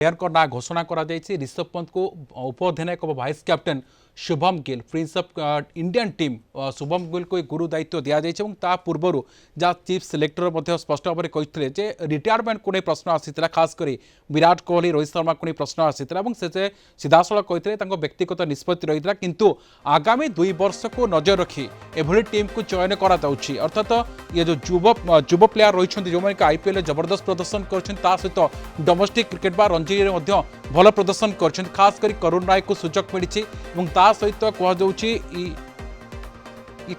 Player का ना घोषणा करा ऋषभ पंत को उपअधिनायक vice captain Shubman Gill prince of Indian team Shubman Gill को गुरु दायित्व दि जाए पूर्व जहाँ चीफ सिलेक्टर स्पष्ट भाव में कही रिटायरमेंट को नहीं प्रश्न आसी खासकर विराट कोहली रोहित शर्मा को नहीं प्रश्न आसी से सीधासल कही व्यक्तिगत निष्पत्ति रही है किंतु आगामी 2 वर्ष को नजर रखी एभली टीम को चयन करा अर्थात ये जो युव प्लेयर रही जो मैंने आईपीएल जबरदस्त प्रदर्शन कर सहित डोमेस्टिक क्रिकेट बा रणजी भल प्रदर्शन कर खास कर करुण नायक को सुजोग मिली सहित कहुच्छी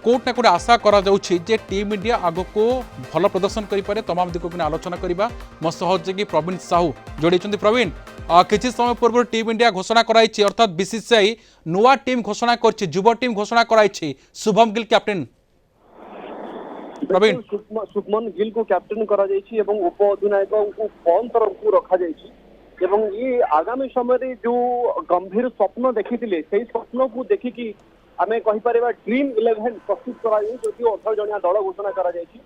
कोर्ट ना कोटे आशा करा जे टीम इंडिया आग को भल प्रदर्शन करें तमाम दिग को आलोचना करवा मो सहयोगी प्रवीण साहू जोड़ी प्रवीण किसी समय पूर्व टीम इंडिया घोषणा कराई अर्थात बीसीसीआई नुआ टीम घोषणा कर युव टीम घोषणा कराई शुभम गिल कैप्टेन प्रवीण शुभमन गिल को कैप्टेन करा जायछि एवं उप अधिनायक को कौन तरफ को रखा जायछि एवं ये आगामी समय जो गंभीर स्वप्न देखी से स्वप्न को देखिकी आमे कहि परिबा ड्रीम 11 प्रस्तुत करा जाय जो 18 जणिया दल घोषणा करा जायछि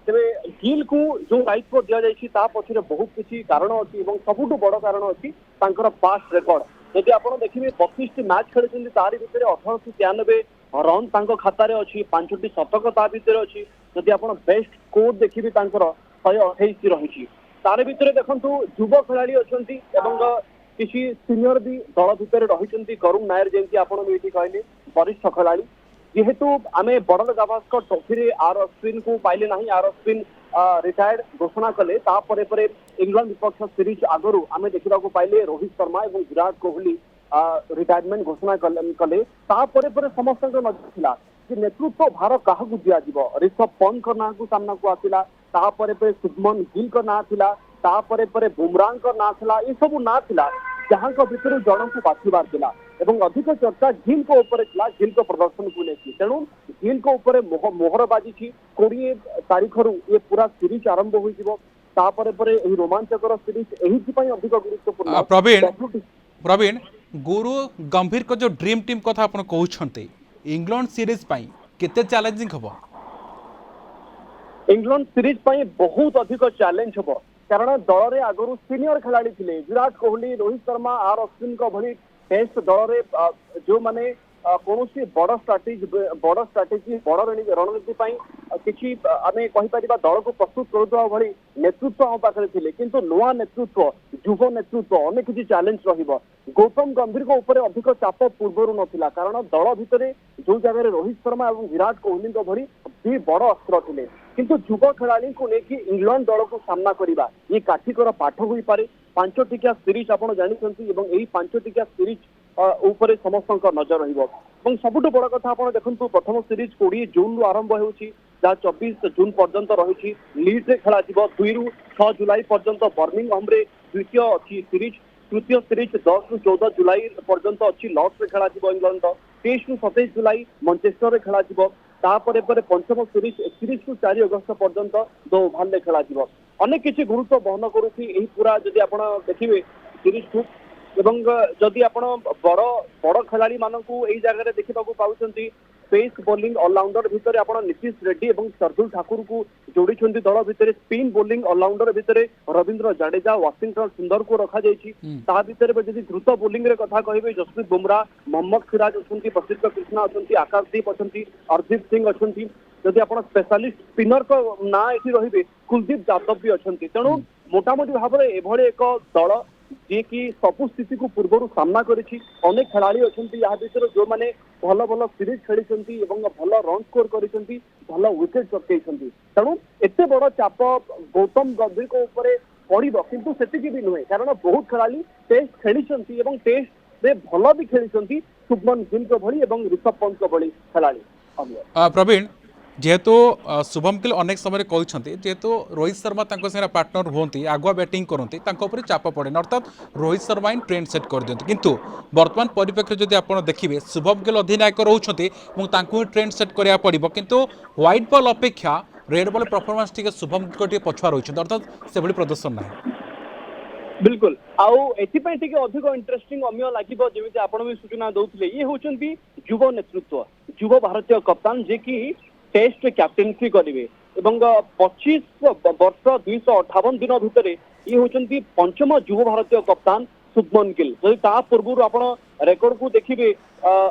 तेबे गिल को जो दायित्व दिया जायछि ता पछरे बहुत किछि कारण अछि एवं सबुटु बड़ कारण अछि तांकर पास्ट रेकॉर्ड यदि आपण देखिबे 32 टी मैच खेलिछन्ती तारि भितरे 1893 रन तांको खाता रे अछि 5टी शतक ता भितरे अछि यदि आपण बेस्ट स्कोर देखिबे तांकर 128 रहिछि तारि भितरे देखंतु युवा खेलाड़ी अछन्ती एवं किसी सीनियर भी दल भितर रही करुण नायर जमी आपड़ भी कहले वरिष्ठ खेलाड़ी जेहेतु आम बड़र गावस्कर ट्रॉफी आर अश्विन को पाइले ना आर अश्विन रिटायर्ड घोषणा कले इंग्लैंड विपक्ष सीरीज आगु आम देखा पाइले रोहित शर्मा और विराट कोहली रिटायरमेंट घोषणा कले समस्त नजर था कि नेतृत्व भार क्या दिज्व ऋषभ पंत ना को सामना को आसला शुभमन गिल का ना था बुमराह ना था ये सब ना था जहां भितर जन को बाछिबार थिला एवं अधिक चर्चा गिल को ऊपर थिला गिल को प्रदर्शन को लेकर तेणु गिल को ऊपर मोहर बाजी 20 तारीख रु ये पूरा सीरीज आरंभ हो रोमांचकर सीरीज एही अधिक गुरुत्वपूर्ण प्रवीण गुरु गंभीर को जो ड्रीम टीम कथा आपण कहउछन्ते इंग्लैंड सीरीज पई केते चैलेंजिंग हबो इंग्लैंड सीरीज पई बहुत अधिक चैलेंज हबो कारण दल में आगु सीनियर खिलाड़ी थे विराट कोहली रोहित शर्मा आर अश्विन भली टेस्ट दल में जो माने कौन बड़ स्ट्राटेजी बड़ रणनीति किसी आम कहीपर दल को प्रस्तुत करुवा भली नेतृत्व आम पाखे थे किंतु नुआ नेतृत्व युव नेतृत्व अनेक किसी चैलेंज गौतम गंभीर को ऊपर अधिक चाप पूर्वर नाला कारण दल भितर जो जगह रोहित शर्मा और विराट कोहली भली भी बड़ अस्त्र थे किंतु युव खेलाड़ी को लेकिन इंग्लैंड दल को सामना करवा ये काठिकर पाठ हो पारे 5 टिकिया सीरीज आप जानते यही 5 टिकिया सीरीज ऊपर समस्त नजर रही सबुठ बड़ कथा आप देखो प्रथम सीरीज 20 जून रु आरंभ हो 24 जून पर्यंत रही लीड रे खेला 2 रु 6 जुलाई पर्यंत बर्मिंघम रे द्वितीय अच्छी सीरीज तृतीय सीरीज 10 रु 14 जुलाई पर्यंत अच्छी लॉर्ड्स रे खेला इंग्लैंड 23 रु 27 जुलाई मैनचेस्टर रे खेला पंचम सीरीज 31 रु 4 अगस्त पर्यंत 2 ओभार खेला अनेक किसी गुरुत्व बहन करुँची पूरा जदि आप देखिए सीरीज को एवं जदि आप बड़ बड़ खिलाड़ी मानू यही जगह देखा पाँच पेस बोलिंग ऑलराउंडर भितर आप नीतीश रेड्डी और शार्दुल ठाकुर को जोड़ी दल भितर स्पिन बोलिंग ऑलराउंडर भितर रवींद्र जडेजा वाशिंगटन सुंदर को रखा भितर जदि द्रुत बोलिंग रे कथा कहे जसप्रीत बुमराह मोहम्मद सिराज अच्छा प्रसिद्ध कृष्णा अच्छा आकाशदीप अच्छा हरदीप सिंह अच्छा जदि आप स्पेशलिस्ट स्पिनर को ना ये रही कुलदीप यादव भी अच्छा तेणु मोटामोटी भाव में एभली एक दल जी की सबु स्थिति को पूर्व सामना करेछि अनेक खिलाड़ी अच्छा या भर जो मैंने भल भल सीरीज खेली भल रन स्कोर करिसेंती भल विकेट चटकई तेणु एत बड़ चाप गौतम गंभीर को ऊपर पड़ो किंतु सेतिकी भी नुहे कारण बहुत खिलाड़ी टेस्ट खेली टेस्ट रे भल भी खेली शुभमन गिल को भली और ऋषभ पंत को भली खिलाड़ी प्रवीण जेहेतु शुभम गिल अनेक समय कहते जेहेतु रोहित शर्मा साथ पार्टनर होती आगुआ बैटिंग करती चाप पड़े अर्थात रोहित शर्मा ही ट्रेंड सेट कर दिखती किंतु वर्तमान परिप्रेक्षी जब आप देखिए शुभम गिल अधिनायक रोचे ही ट्रेंड सेट करा पड़ो किंतु व्हाइट बॉल अपेक्षा red ball performance T Shubham Gill पछुआ रही अर्थात से प्रदर्शन ना बिल्कुल आउपाई अधिक इंटरेस्टिंग अमीय लगे जमी आप सूचना दौले ये होती युव नेतृत्व युव भारतीय कप्तान जे कि टेस्ट कैप्टेनसी करेंगे 25 वर्ष 258 दिन भितर ये होचंती पंचम युव भारतीय कप्तान शुभमन गिल जदि ता पूर्व आप रेकर्ड को देखिए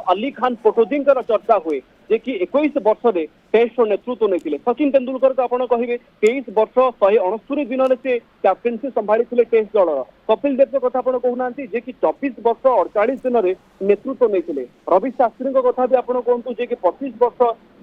अली खान पटोजी चर्चा हुए जे कि 21 वर्ष में टेस्ट नेतृत्व नहीं सचिन तेंदुलकर को आप कहे 23 वर्ष 169 दिन में से कैप्टेनसी संभाली टेस्ट दल कपिल देव कथा आप कहना जे कि 24 वर्ष 48 दिन में नेतृत्व नहीं रवि शास्त्री कथा भी आप कहतु जे कि 25 वर्ष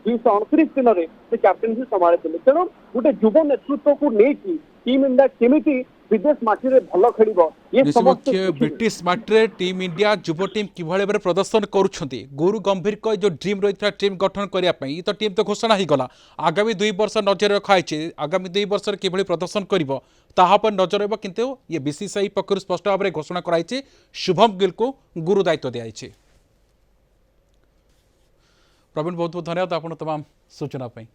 229 दिन में से कैप्टेनसी संभाली तेणु गोटे युव नेतृत्व को लेकिन टीम इंडिया केमिति विदेश माटी रे भल खेलिबो ये समस्त ब्रिटिश माटी टीम इंडिया युव टीम किभଳି भाବରେ प्रदर्शन करुछंती गुरु गंभीर को जो ड्रीम रही टीम गठन करिया पई तो टीम तो घोषणा ही गला आगामी 2 वर्ष नजर रखाई आगामी 2 वर्ष किभଳି प्रदर्शन करिवो ताहा पर नजर रहबो किंतु ये बीसीसीआई पक्षरु स्पष्ट भाव में घोषणा कराई शुभम गिल को गुरु दायित्व दिया। प्रवीण बहुत बहुत धन्यवाद आपन तमाम सूचना पई।